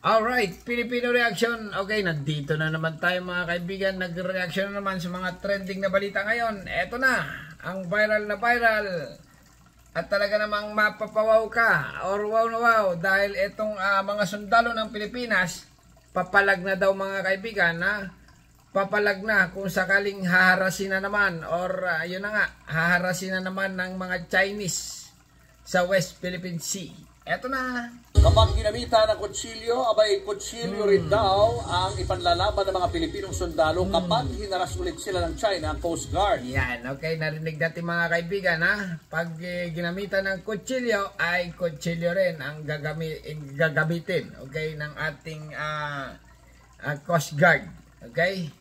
Alright, Filipino reaction. Okay, nandito na naman tayo mga kaibigan. Nag-reaction na naman sa mga trending na balita ngayon. Eto na, ang viral na viral. At talaga namang mapapawaw ka or wow na wow. Dahil etong mga sundalo ng Pilipinas, papalag na daw mga kaibigan. Papalag na kung sakaling haharasin na naman or yun na nga, haharasin na naman ng mga Chinese sa West Philippine Sea. Eto na. Kapag ginamitan ng kutsilyo, abay kutsilyo rin daw ang ipanlalaban ng mga Pilipinong sundalo kapag hinaras ulit sila ng China ang Coast Guard. Yan, okay, narinig natin mga kaibigan Pag ginamitan ng kutsilyo, ay kutsilyo rin ang gagamitin, okay, ng ating Coast Guard. Okay?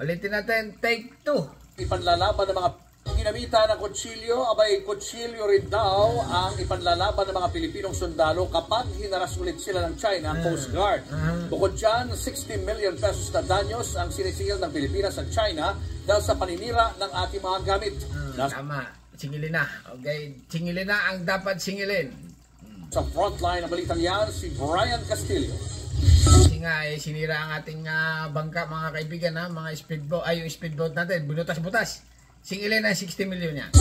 Ulitin natin, take 2. Ipanlalaban ng mga ginamitan ng kutsilyo, abay kutsilyo rin daw ang ipanlalaban ng mga Pilipinong sundalo kapag hinaras ulit sila ng China ang Coast Guard. Bukod dyan, 60 million pesos na danyos ang sinisingil ng Pilipinas at China dahil sa paninira ng ating mga gamit. Tama, singilin na. Okay, singilin na ang dapat singilin. Sa frontline ng balitang yan, si Brian Castillo. Kasi nga, sinira ang ating bangka mga kaibigan mga speedboat, yung speedboat natin, bunutas-butas. Singilin na 60 million niya.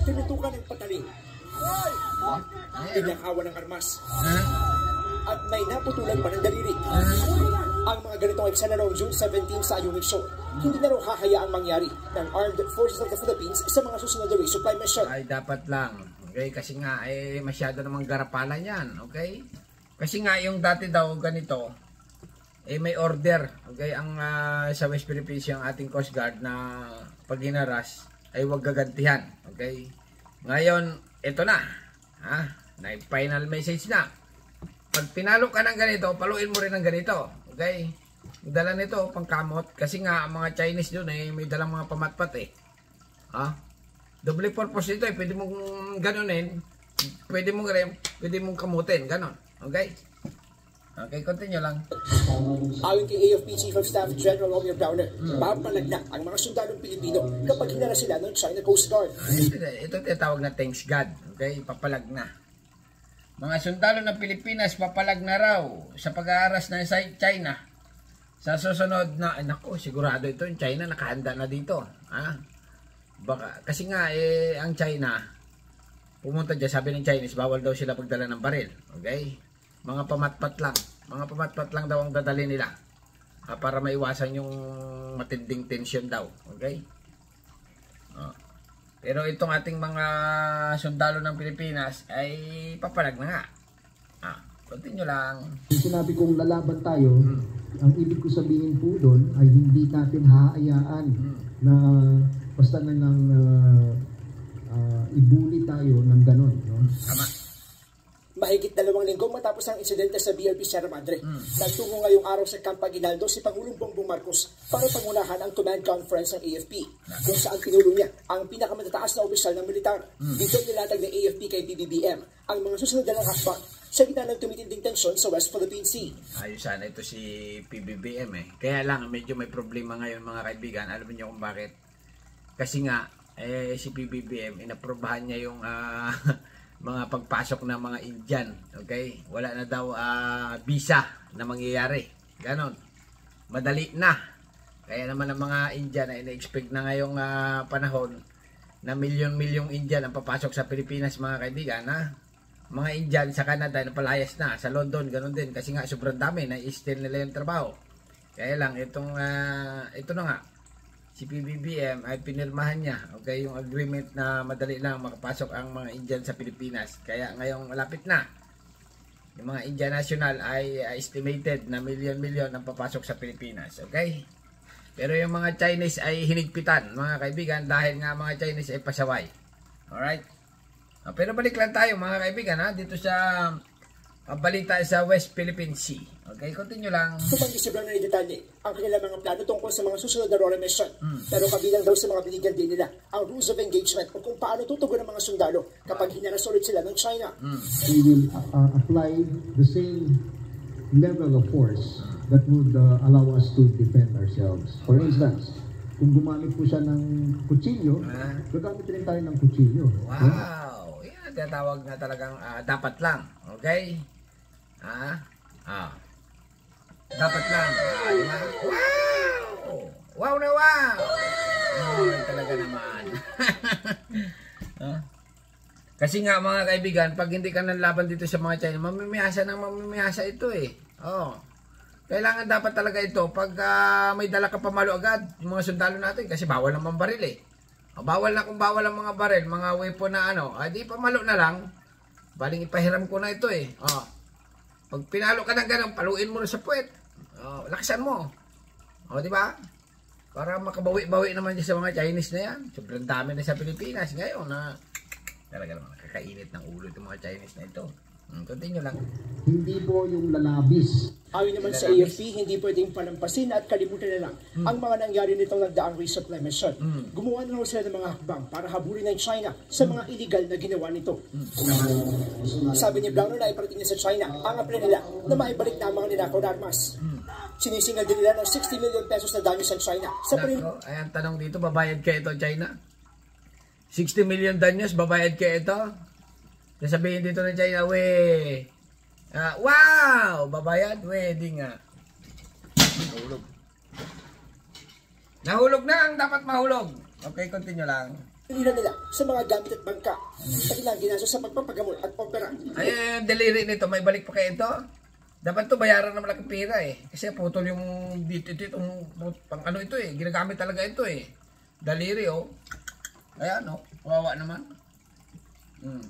Tinutukan ng patalim. Pinakawan ng armas. At may naputulan pa ng daliri. Ang mga ganitong eksena noong June 17 sa Ayungin Shoal, hindi na raw hahayaang mangyari ng Armed Forces of the Philippines sa mga susunod na resupply mission. Ay, dapat lang. Okay, kasi nga, masyado namang garapalan yan. Okay? Kasi nga, yung dati daw ganito, may order, okay, ang sa West Philippines yung ating Coast Guard na pag hinaras ay huwag gagantihan, okay. Ngayon, ito na, final message na. Pag pinalo ka ng ganito, paluin mo rin ng ganito, okay. Dala nito pangkamot kasi nga mga Chinese doon may dalang mga pamatpat double purpose ito pwede mong ganunin, pwede mong kamutin, ganon, okay. Okay, continue lang. Ayon kay AFP Chief of Staff General Romeo Browner, papalag na ang mga sundalong Pilipino kapag hinara sila ng China Coast Guard. Ito tinatawag na thanks God. Okay, papalag na. Mga sundalo ng Pilipinas papalag na raw sa pag-aaras ng China. Sa susunod na, nako, sigurado ito yung China nakahanda na dito. Baka, kasi nga ang China, pumunta dyan, sabi ng Chinese, bawal daw sila pagdala ng baril. Okay? Mga pamatpat lang daw ang dadali nila para maiwasan yung matinding tension daw, okay. Pero itong ating mga sundalo ng Pilipinas ay papalag na nga. Continue lang. Sinabi kong lalaban tayo, ang ibig ko sabihin po doon ay hindi natin haayaan na basta na nang ibuli tayo ng ganon, no? Tama. Mahigit 2 linggo matapos ang insidente sa BLP Sierra Madre, nagtungo ngayong araw sa Camp Aguinaldo si Pangulong Bongbong Marcos para pangunahan ang command conference ng AFP, kung saan pinulong niya ang pinakamataas na opisyal ng militar. Dito nilatag ng AFP kay PBBM ang mga susunod na hakbang sa gitna ng tumitinding tensyon sa West Philippine Sea. Ayos sana ito si PBBM Kaya lang, medyo may problema ngayon mga kaibigan. Alam niyo kung bakit? Kasi nga, si PBBM, inaprobahan niya yung mga pagpasok ng mga Indian, okay? Wala na daw visa na mangyayari. Ganon. Madali na. Kaya naman ang mga Indian ay na-expect na ngayong panahon na milyon-milyong Indian ang papasok sa Pilipinas mga kaibigan, Mga Indian sa Canada na palayas na, sa London ganon din kasi nga sobrang dami na i-steal nila yung trabaho. Kaya lang ito na nga. Si PBBM ay pinirmahan niya, okay, yung agreement na madali lang makapasok ang mga Indian sa Pilipinas. Kaya ngayong malapit na, yung mga Indian national ay estimated na milyon-milyon ang papasok sa Pilipinas, okay? Pero yung mga Chinese ay hinigpitan, mga kaibigan, dahil nga mga Chinese ay pasaway. Alright? Pero balik lang tayo mga kaibigan dito sa balita sa West Philippine Sea. Okay, continue lang. Tumanggi si Brown na detalye ang kanilang mga plano tungkol sa mga susunod na RORA mission. Pero kabilang daw sa mga binigyan din nila ang rules of engagement o kung paano tutugon ng mga sundalo kapag hinaras ulit sila ng China. We will apply the same level of force that would allow us to defend ourselves. For instance, kung gumamit po siya ng kutsilyo, gagamit rin tayo ng kutsilyo. Wow! Yan, tinatawag na talagang dapat lang. Okay? Dapat lang. Di ba? Wow! Wow na wow! Talaga naman. Kasi nga mga kaibigan, pag hindi ka nalaban dito sa mga China, mamimiyasa ito eh. Kailangan dapat talaga ito pag may dala ka pamalo agad, yung mga sundalo natin, kasi bawal naman baril eh. Bawal na kung bawal ang mga baril, mga weapon na di pamalo na lang. Baling ipahiram ko na ito eh. Pag pinalo ka ng ganun, paluin mo na sa puwet. Lakasan mo. Di ba? Para makabawi-bawi naman sa mga Chinese na yan. Sobrang dami na sa Pilipinas ngayon na talaga naman kakainit ng ulo itong mga Chinese na ito. Continue lang. Hindi po yung lalabis. Ayon naman sa AFP, hindi pwedeng palampasin at kalimutan na lang ang mga nangyari nitong nagdaang resupply mission. Gumawa na sila ng mga hakbang para habulin ng China sa mga illegal na ginawa nito. Sabi ni Browner na iparating niya sa China ang apel nila na maibalik na ang mga ninakaw na armas. Sinisingal din nila ng 60 million pesos na damage sa China. Ayan, tanong dito, babayad kaya ito China? 60 million danyos, babayad kaya ito? Sasabihin dito ng China, wow! Babayad? Di nga. Nahulog na ang dapat mahulog. Okay, continue lang. Nila sa mga gamit at bangka sa ilang ginastos sa pagpapagamot at opera. Ay, deliri nito, may balik pa kayo ito? Dapat to bayaran ng malaking pera eh. Kasi putol yung dito pang ano ito eh. Ginagamit talaga ito eh. Daliri Ayan kawawa naman.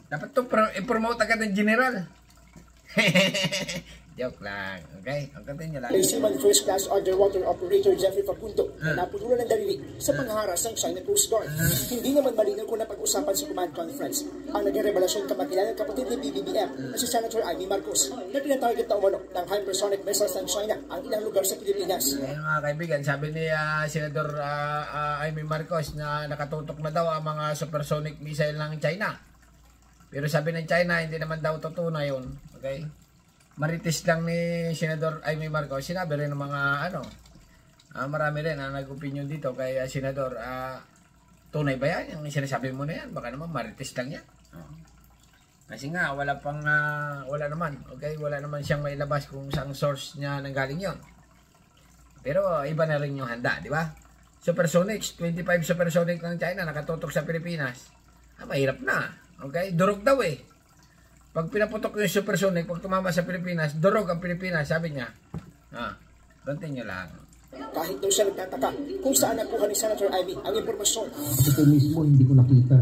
Dapat to i-promote agad ng general. Joke lang. Okay? Ang continue lang. Seaman First Class Underwater Operator Jeffrey Facundo na naputulan ng daliri sa pangharas ng China Coast Guard. Hindi naman malinaw kung napag-usapan sa Command Conference ang naging revelasyon kamakailan ng kapatid ni BBBM na si Senator Amy Marcos na tinatarget na umano ng hypersonic missiles ng China ang ilang lugar sa Pilipinas. Ayan mga kaibigan, sabi ni Senator Amy Marcos na nakatutok na daw ang mga supersonic missile ng China. Pero sabi ng China, hindi naman daw totoo na yun. Okay? Marites lang ni Senador Amy Marcos. Sinabi rin ng mga marami rin ang nag-opinion dito kay Senador, tunay ba yan? Yung sinasabi mo na yan, baka naman marites lang yan. Kasi nga, wala naman. Okay? Wala naman siyang mailabas kung saan source niya nanggaling yon. Pero iba na rin yung handa, di ba? Supersonics, 25 supersonic ng China nakatutok sa Pilipinas. Mahirap na. Okay? Durog daw eh. Pag pinaputok yung supersonic, pag tumama sa Pilipinas, durog ang Pilipinas, sabi niya. Continue lang. Kahit daw siya nagtataka kung saan nakuha ni Senator Ivy ang impormasyon. Ito mismo hindi ko nakita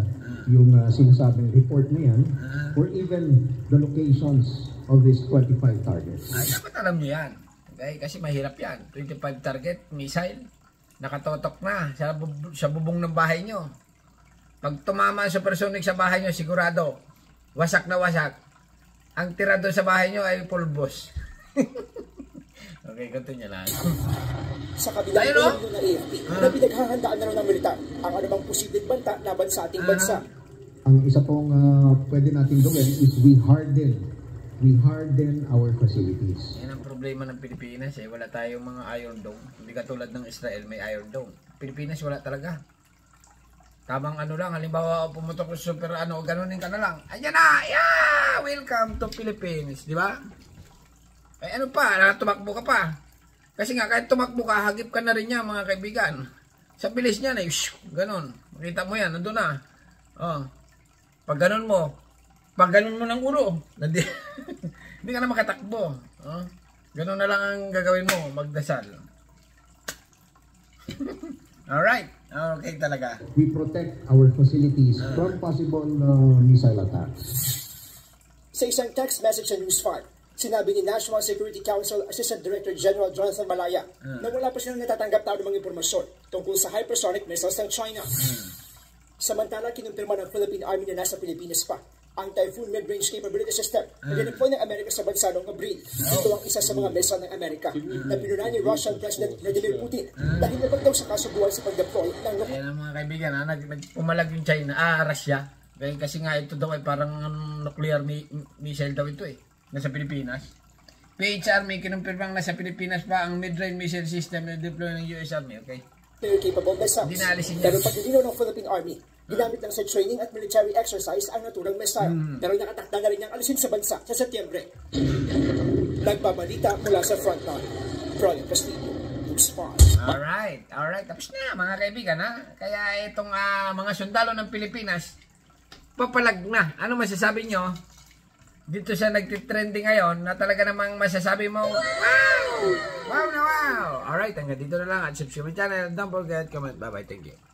yung sinasabing report na yan or even the locations of these 25 targets. Dapat alam niyo yan. Okay? Kasi mahirap yan. 25 target, missile, nakatotok na sa bubong ng bahay nyo. Pag tumama ang supersonic sa bahay nyo, sigurado, wasak na wasak. Ang tira doon sa bahay nyo ay pulbos. Okay, continue lang. Sa kabilang ng AFP, na pinaghahandaan na ng militar ang anumang posibleng banta laban sa ating bansa. Ang isa pong pwede natin gawin is we harden our facilities. Yan ang problema ng Pilipinas eh. Wala tayong mga Iron Dome. Hindi katulad ng Israel may Iron Dome. Pilipinas wala talaga. Tamang lang, halimbawa pumutok sa super ganunin ka na lang. Ayan na! Yeah! Welcome to Philippines, di ba? Eh tumakbo ka pa. Kasi nga kahit tumakbo ka, hagip ka na rin niya mga kaibigan. Sa bilis niya na, ganon. Makita mo yan, nandun na. Pag ganon mo ng ulo, hindi ka na makatakbo. Ganon na lang ang gagawin mo, magdasal. Alright. Okay talaga. We protect our facilities from possible missile attacks. Sa isang text message sa News 5, sinabi ni National Security Council Assistant Director General Jonathan Malaya na wala pa silang natatanggap na ng impormasyon tungkol sa hypersonic missiles ng China. Samantala, kinumpirma ng Philippine Army na nasa Pilipinas pa ang Typhoon Mid-Range Capability System na dineploy ng Amerika sa bansa noong Abril. Ito ang isa sa mga missile ng Amerika na pinuna ni Russian President Vladimir Putin dahil napag daw sa kasubuan sa pag-deploy ng nuclear. Yan ang mga kaibigan, nagpumalag yung Russia. Kasi nga ito daw ay parang nuclear missile daw ito eh. Nasa Pilipinas. PH Army, kinumpirmang nasa Pilipinas pa ang mid-range missile system na deploy ng US Army. Okay? Capable missiles. Pero pagdilinaw ng Philippine Army, ginamit lang sa training at military exercise ang naturang missile. Pero nakatakda na rin niyang alisin sa bansa sa Setyembre. Nagbabalita mula sa frontline. Brian Castillo, News 5. Alright. Tapos na mga kaibigan ha. Kaya itong mga sundalo ng Pilipinas, papalag na. Ano masasabi nyo? Dito siya nagtitrending ngayon na talaga namang masasabi mo, wow! Wow na wow! Alright, hanggang dito na lang at subscribe my channel. Don't forget, comment. Bye-bye. Thank you.